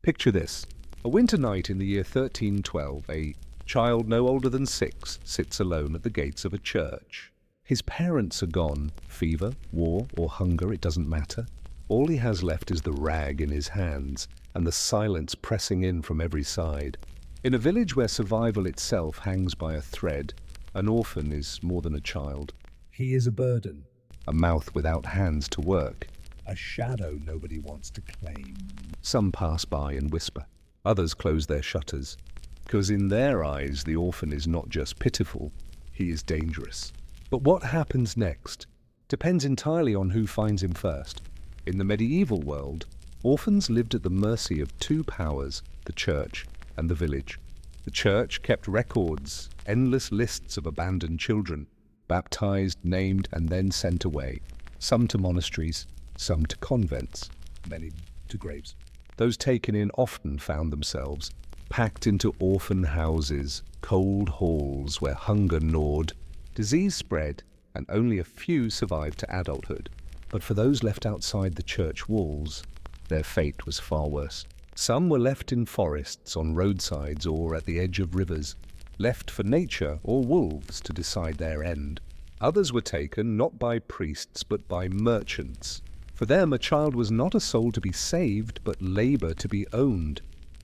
Picture this. A winter night in the year 1312, a child no older than 6 sits alone at the gates of a church. His parents are gone. Fever, war, or hunger, it doesn't matter. All he has left is the rag in his hands and the silence pressing in from every side. In a village where survival itself hangs by a thread, an orphan is more than a child. He is a burden, A mouth without hands to work. a shadow nobody wants to claim. Some pass by and whisper. Others close their shutters, because in their eyes the orphan is not just pitiful, he is dangerous. But what happens next depends entirely on who finds him first. In the medieval world, orphans lived at the mercy of 2 powers, the church and the village. The church kept records, endless lists of abandoned children, baptized, named, and then sent away, some to monasteries, some to convents, Many to graves. Those taken in often found themselves packed into orphan houses, cold halls where hunger gnawed, disease spread, and only a few survived to adulthood. But for those left outside the church walls, their fate was far worse. Some were left in forests, on roadsides, or at the edge of rivers, left for nature or wolves to decide their end. Others were taken not by priests but by merchants. For them, a child was not a soul to be saved, but labor to be owned.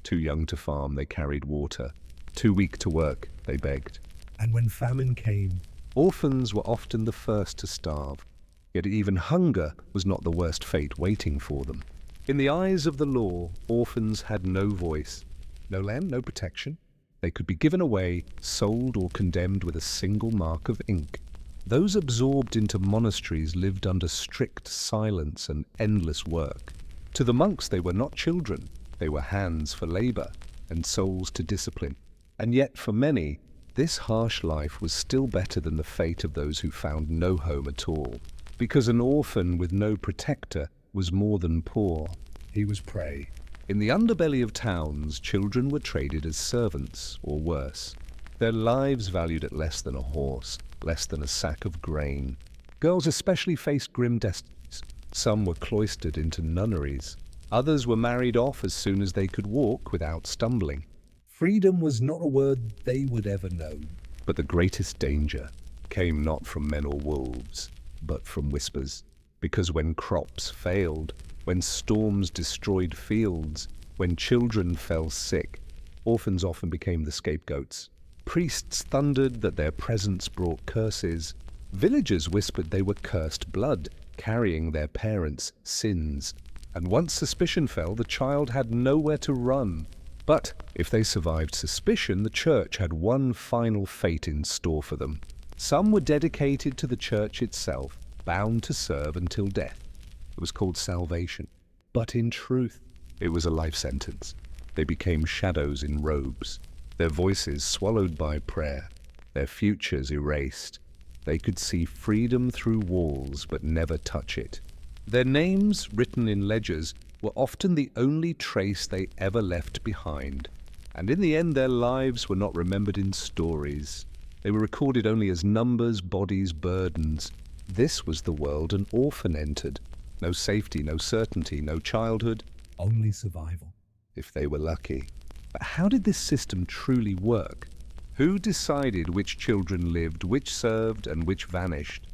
Too young to farm, they carried water. Too weak to work, they begged. And when famine came, Orphans were often the first to starve. Yet even hunger was not the worst fate waiting for them. In the eyes of the law, orphans had no voice, no land, no protection. They could be given away, sold, or condemned with a single mark of ink. Those absorbed into monasteries lived under strict silence and endless work. To the monks they were not children, they were hands for labor and souls to discipline. And yet for many, this harsh life was still better than the fate of those who found no home at all. Because an orphan with no protector was more than poor. he was prey. In the underbelly of towns, children were traded as servants, or worse. Their lives valued at less than a horse, less than a sack of grain. Girls especially faced grim destinies. Some were cloistered into nunneries. Others were married off as soon as they could walk without stumbling. Freedom was not a word they would ever know. But the greatest danger came not from men or wolves, but from whispers. Because when crops failed, when storms destroyed fields, when children fell sick, orphans often became the scapegoats. Priests thundered that their presence brought curses. Villagers whispered they were cursed blood, carrying their parents' sins. And once suspicion fell, the child had nowhere to run. But if they survived suspicion, the church had one final fate in store for them. Some were dedicated to the church itself, bound to serve until death. It was called salvation. But in truth, it was a life sentence. They became shadows in robes, their voices swallowed by prayer, their futures erased. They could see freedom through walls, but never touch it. Their names, written in ledgers, were often the only trace they ever left behind. And in the end, their lives were not remembered in stories. They were recorded only as numbers, bodies, burdens. This was the world an orphan entered. No safety, no certainty, no childhood, Only survival. if they were lucky. But how did this system truly work? Who decided which children lived, which served, and which vanished?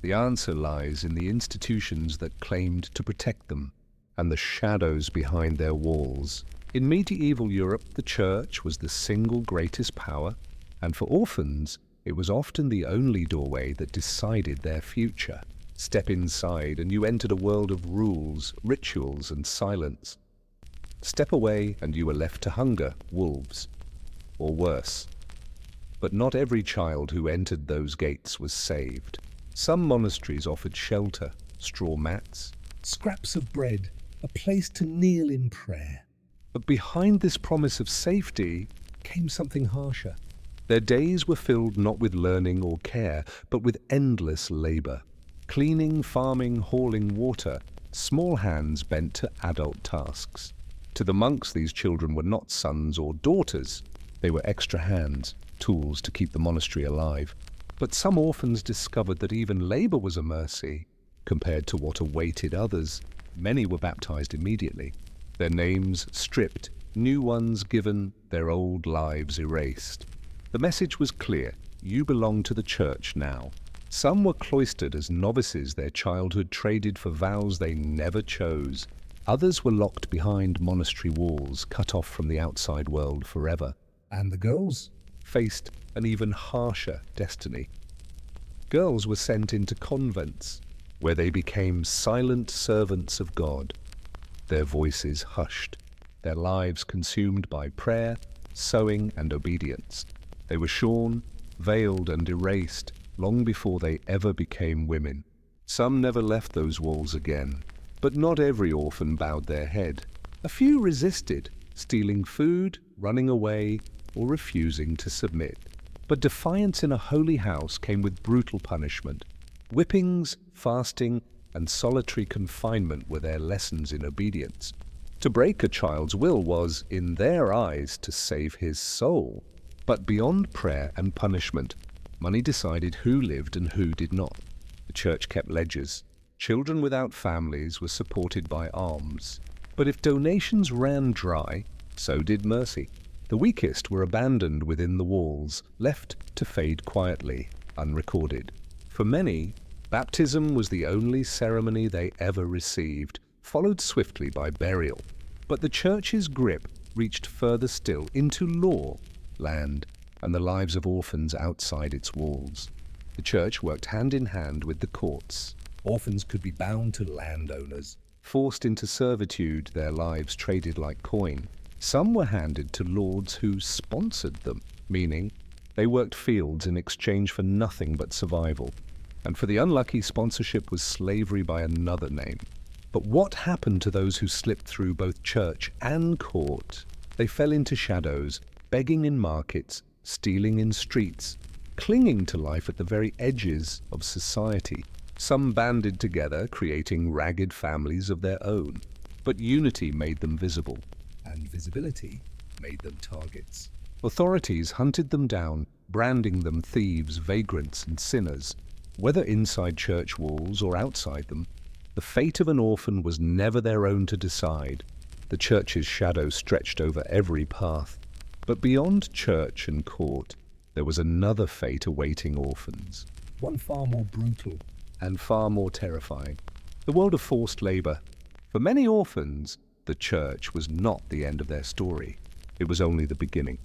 The answer lies in the institutions that claimed to protect them, and the shadows behind their walls. In medieval Europe, the church was the single greatest power, and for orphans, it was often the only doorway that decided their future. Step inside and you entered a world of rules, rituals, and silence. Step away and you were left to hunger, wolves, or worse. But not every child who entered those gates was saved. Some monasteries offered shelter, straw mats. Scraps of bread, a place to kneel in prayer. But behind this promise of safety Came something harsher. their days were filled not with learning or care, but with endless labor. Cleaning, farming, hauling water, small hands bent to adult tasks. To the monks, these children were not sons or daughters. They were extra hands, tools to keep the monastery alive. But some orphans discovered that even labor was a mercy compared to what awaited others. Many were baptized immediately. their names stripped, new ones given, their old lives erased. The message was clear: you belong to the church now. Some were cloistered as novices, their childhood traded for vows they never chose. Others were locked behind monastery walls, cut off from the outside world forever. And the girls? Faced an even harsher destiny. Girls were sent into convents, where they became silent servants of God, their voices hushed, their lives consumed by prayer, sewing, and obedience. They were shorn, veiled, and erased long before they ever became women. Some never left those walls again, but not every orphan bowed their head. A few resisted, stealing food, running away, or refusing to submit. But defiance in a holy house came with brutal punishment. Whippings, fasting, and solitary confinement were their lessons in obedience. To break a child's will was, in their eyes, to save his soul. But beyond prayer and punishment, money decided who lived and who did not. The church kept ledgers. Children without families were supported by alms. But if donations ran dry, so did mercy. The weakest were abandoned within the walls, left to fade quietly, unrecorded. For many, baptism was the only ceremony they ever received, followed swiftly by burial. But the church's grip reached further still, into law, land, and the lives of orphans outside its walls. The church worked hand in hand with the courts. Orphans could be bound to landowners. Forced into servitude, their lives traded like coin. Some were handed to lords who sponsored them, meaning they worked fields in exchange for nothing but survival. And for the unlucky, sponsorship was slavery by another name. But what happened to those who slipped through both church and court? They fell into shadows, begging in markets, stealing in streets, clinging to life at the very edges of society. Some banded together, creating ragged families of their own. But unity made them visible. And visibility made them targets. Authorities hunted them down, branding them thieves, vagrants, and sinners. Whether inside church walls or outside them, the fate of an orphan was never their own to decide. The church's shadow stretched over every path. But beyond church and court, there was another fate awaiting orphans. One far more brutal. And far more terrifying. The world of forced labor. For many orphans, the church was not the end of their story. It was only the beginning.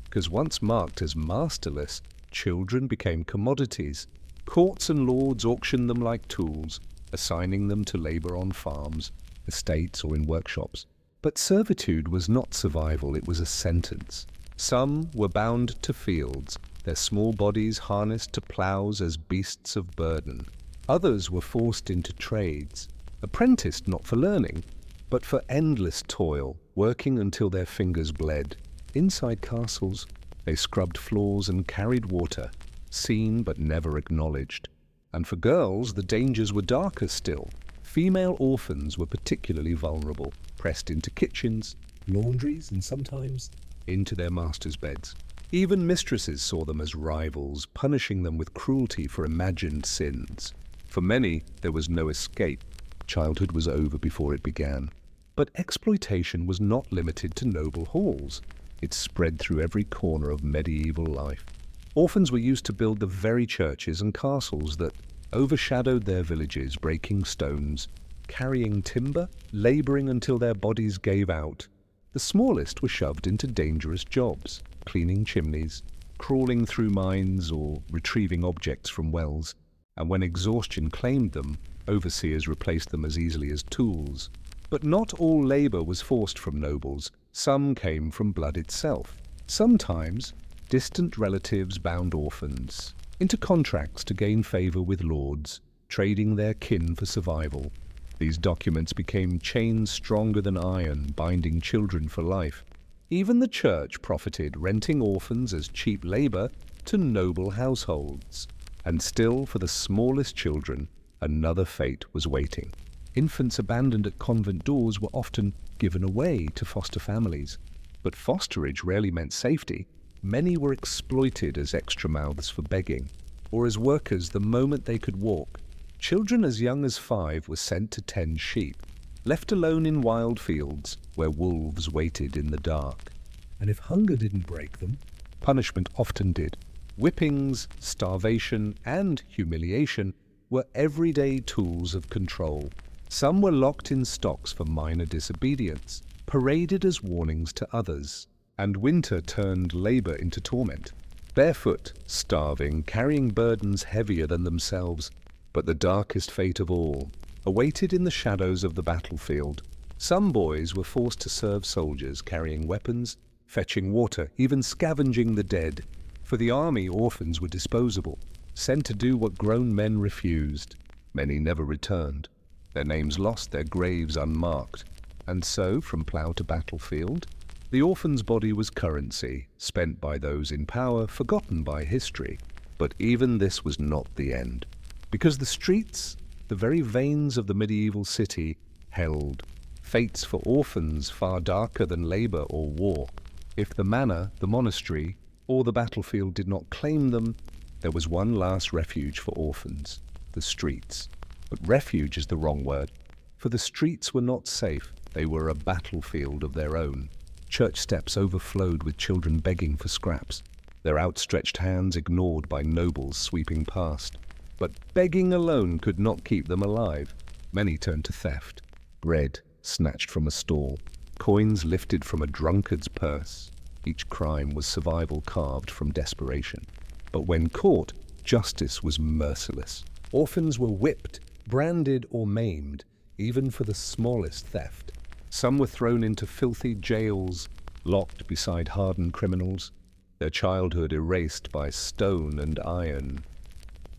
Because once marked as masterless, children became commodities. Courts and lords auctioned them like tools, assigning them to labor on farms, estates, or in workshops. But servitude was not survival, it was a sentence. Some were bound to fields, their small bodies harnessed to plows as beasts of burden. Others were forced into trades, apprenticed not for learning, but for endless toil, working until their fingers bled. Inside castles, they scrubbed floors and carried water, seen but never acknowledged. And for girls, the dangers were darker still. Female orphans were particularly vulnerable, pressed into kitchens, Laundries, and sometimes into their masters' beds. Even mistresses saw them as rivals, punishing them with cruelty for imagined sins. For many, there was no escape. Childhood was over before it began. But exploitation was not limited to noble halls. It spread through every corner of medieval life. Orphans were used to build the very churches and castles that overshadowed their villages, breaking stones, carrying timber, laboring until their bodies gave out. The smallest were shoved into dangerous jobs, cleaning chimneys, crawling through mines, or retrieving objects from wells. And when exhaustion claimed them, overseers replaced them as easily as tools. But not all labor was forced from nobles. Some came from blood itself. Sometimes, distant relatives bound orphans into contracts to gain favor with lords, trading their kin for survival. These documents became chains stronger than iron, binding children for life. Even the church profited, renting orphans as cheap labor to noble households. And still, for the smallest children, another fate was waiting. Infants abandoned at convent doors were often given away to foster families. But fosterage rarely meant safety. Many were exploited as extra mouths for begging, or as workers the moment they could walk. Children as young as 5 were sent to tend sheep. left alone in wild fields where wolves waited in the dark. And if hunger didn't break them, Punishment often did. Whippings, starvation, and humiliation were everyday tools of control. Some were locked in stocks for minor disobedience, paraded as warnings to others. And winter turned labor into torment. Barefoot, starving, carrying burdens heavier than themselves. But the darkest fate of all awaited in the shadows of the battlefield. Some boys were forced to serve soldiers, carrying weapons, fetching water, even scavenging the dead. For the army, orphans were disposable, sent to do what grown men refused. Many never returned, their names lost, their graves unmarked. And so, from plough to battlefield, the orphan's body was currency, spent by those in power, forgotten by history. But even this was not the end, because the streets, the very veins of the medieval city, held fates for orphans far darker than labor or war. If the manor, the monastery, or the battlefield did not claim them, there was one last refuge for orphans: the streets. But refuge is the wrong word, for the streets were not safe. They were a battlefield of their own. Church steps overflowed with children begging for scraps, their outstretched hands ignored by nobles sweeping past. But begging alone could not keep them alive. Many turned to theft: bread snatched from a stall, coins lifted from a drunkard's purse. Each crime was survival carved from desperation. But when caught, justice was merciless. Orphans were whipped, branded, or maimed, even for the smallest theft. Some were thrown into filthy jails, locked beside hardened criminals, their childhood erased by stone and iron.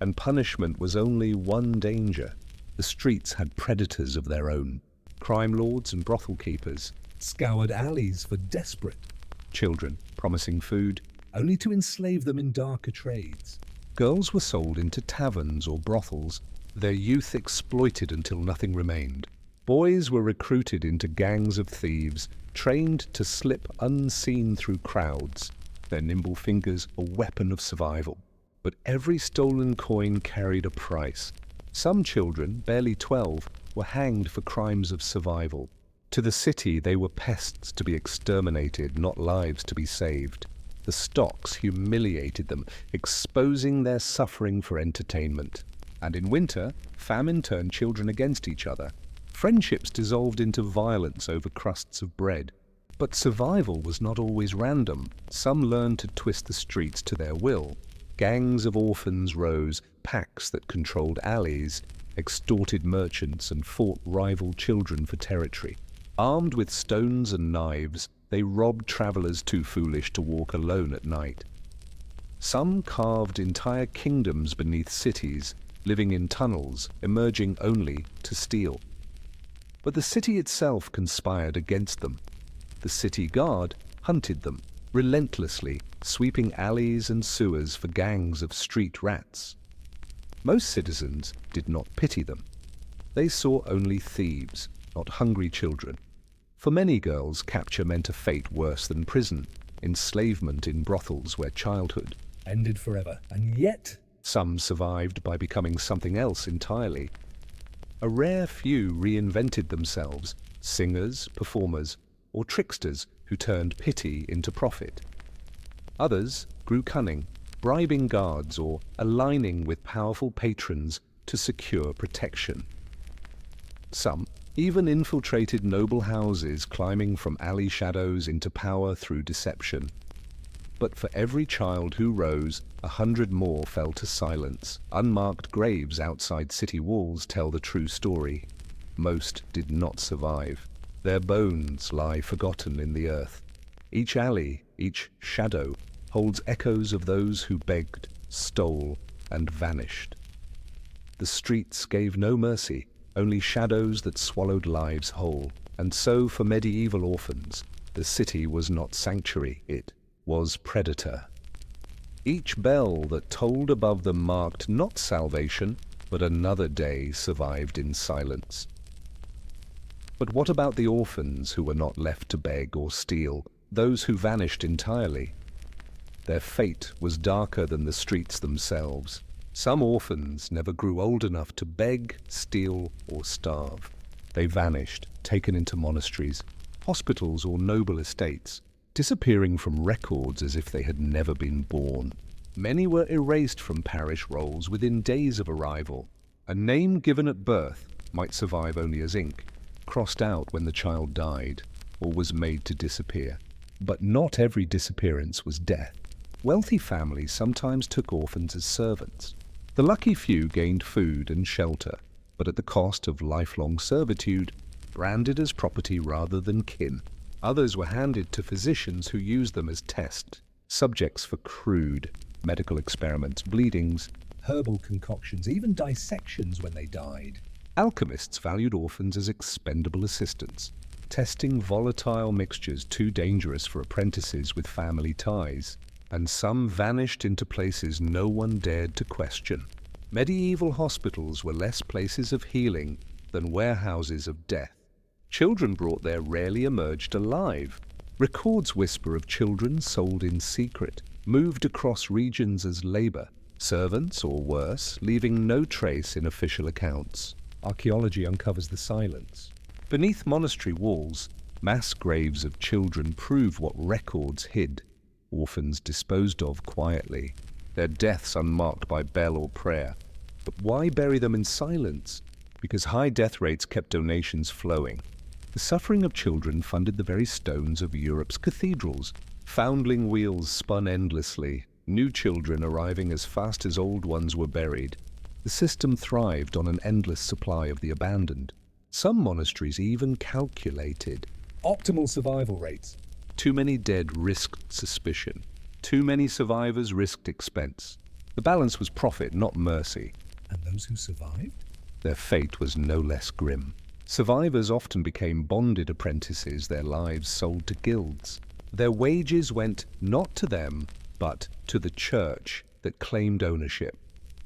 And punishment was only one danger. The streets had predators of their own: crime lords and brothel keepers, scoured alleys for desperate, children promising food, only to enslave them in darker trades. Girls were sold into taverns or brothels, their youth exploited until nothing remained. Boys were recruited into gangs of thieves, trained to slip unseen through crowds, their nimble fingers a weapon of survival. But every stolen coin carried a price. Some children, barely 12, were hanged for crimes of survival. To the city, they were pests to be exterminated, not lives to be saved. The stocks humiliated them, exposing their suffering for entertainment. And in winter, famine turned children against each other. Friendships dissolved into violence over crusts of bread. But survival was not always random. Some learned to twist the streets to their will. Gangs of orphans rose, packs that controlled alleys, extorted merchants, and fought rival children for territory. Armed with stones and knives, they robbed travelers too foolish to walk alone at night. Some carved entire kingdoms beneath cities, living in tunnels, emerging only to steal. But the city itself conspired against them. The city guard hunted them, relentlessly, sweeping alleys and sewers for gangs of street rats. Most citizens did not pity them. They saw only thieves, not hungry children. For many girls, capture meant a fate worse than prison, enslavement in brothels where childhood ended forever. And yet, some survived by becoming something else entirely. A rare few reinvented themselves: singers, performers, or tricksters who turned pity into profit. Others grew cunning, bribing guards or aligning with powerful patrons to secure protection. Some even infiltrated noble houses, climbing from alley shadows into power through deception. But for every child who rose, 100 more fell to silence. Unmarked graves outside city walls tell the true story. Most did not survive. Their bones lie forgotten in the earth. Each alley, each shadow, holds echoes of those who begged, stole, and vanished. The streets gave no mercy, only shadows that swallowed lives whole. And so for medieval orphans, the city was not sanctuary, it was predator. Each bell that tolled above them marked not salvation, but another day survived in silence. But what about the orphans who were not left to beg or steal, those who vanished entirely? Their fate was darker than the streets themselves. Some orphans never grew old enough to beg, steal, or starve. They vanished, taken into monasteries, hospitals or noble estates, disappearing from records as if they had never been born. Many were erased from parish rolls within days of arrival. A name given at birth might survive only as ink, crossed out when the child died or was made to disappear. But not every disappearance was death. Wealthy families sometimes took orphans as servants. The lucky few gained food and shelter, but at the cost of lifelong servitude, branded as property rather than kin. Others were handed to physicians who used them as test subjects for crude medical experiments, bleedings, Herbal concoctions, even dissections when they died. Alchemists valued orphans as expendable assistants, testing volatile mixtures too dangerous for apprentices with family ties, and some vanished into places no one dared to question. Medieval hospitals were less places of healing than warehouses of death. Children brought there rarely emerged alive. Records whisper of children sold in secret, moved across regions as labor, servants or worse, leaving no trace in official accounts. Archaeology uncovers the silence. Beneath monastery walls, mass graves of children prove what records hid. Orphans disposed of quietly, their deaths unmarked by bell or prayer. But why bury them in silence? Because high death rates kept donations flowing. The suffering of children funded the very stones of Europe's cathedrals. Foundling wheels spun endlessly, new children arriving as fast as old ones were buried. The system thrived on an endless supply of the abandoned. Some monasteries even calculated Optimal survival rates. too many dead risked suspicion. Too many survivors risked expense. The balance was profit, not mercy. And those who survived? Their fate was no less grim. Survivors often became bonded apprentices, their lives sold to guilds. Their wages went not to them, but to the church that claimed ownership.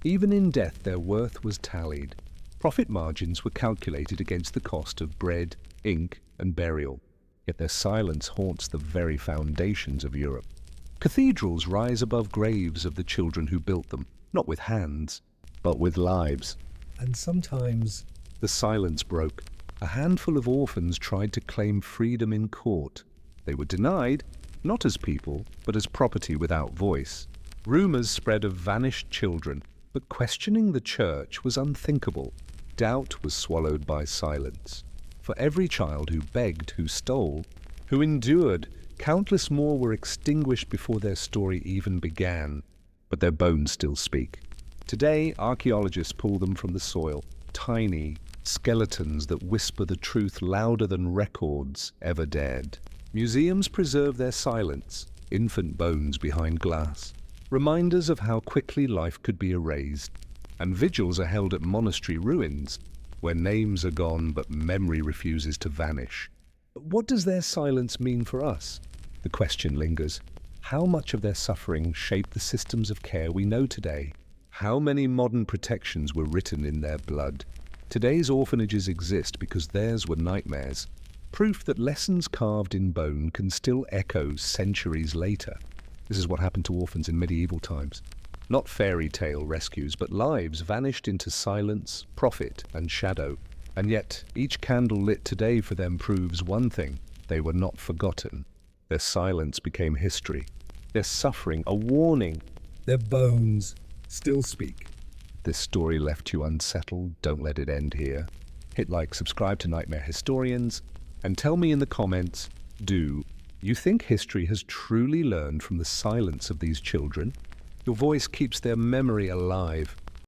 Even in death, their worth was tallied. Profit margins were calculated against the cost of bread, ink, and burial. Yet their silence haunts the very foundations of Europe. Cathedrals rise above graves of the children who built them, not with hands, but with lives. And sometimes The silence broke. A handful of orphans tried to claim freedom in court. They were denied, not as people, but as property without voice. Rumors spread of vanished children, but questioning the church was unthinkable. Doubt was swallowed by silence. For every child who begged, who stole, who endured, countless more were extinguished before their story even began. But their bones still speak. Today, archaeologists pull them from the soil, tiny skeletons that whisper the truth louder than records ever dared. Museums preserve their silence, infant bones behind glass, reminders of how quickly life could be erased. And vigils are held at monastery ruins, where names are gone but memory refuses to vanish. But what does their silence mean for us? The question lingers. How much of their suffering shaped the systems of care we know today? How many modern protections were written in their blood? Today's orphanages exist because theirs were nightmares, proof that lessons carved in bone can still echo centuries later. This is what happened to orphans in medieval times. Not fairy tale rescues, but lives vanished into silence, profit, and shadow. And yet, each candle lit today for them proves one thing: they were not forgotten. Their silence became history. Their suffering, a warning. their bones still speak. This story left you unsettled, don't let it end here. Hit like, subscribe to Nightmare Historians, and tell me in the comments, do you think history has truly learned from the silence of these children? Your voice keeps their memory alive.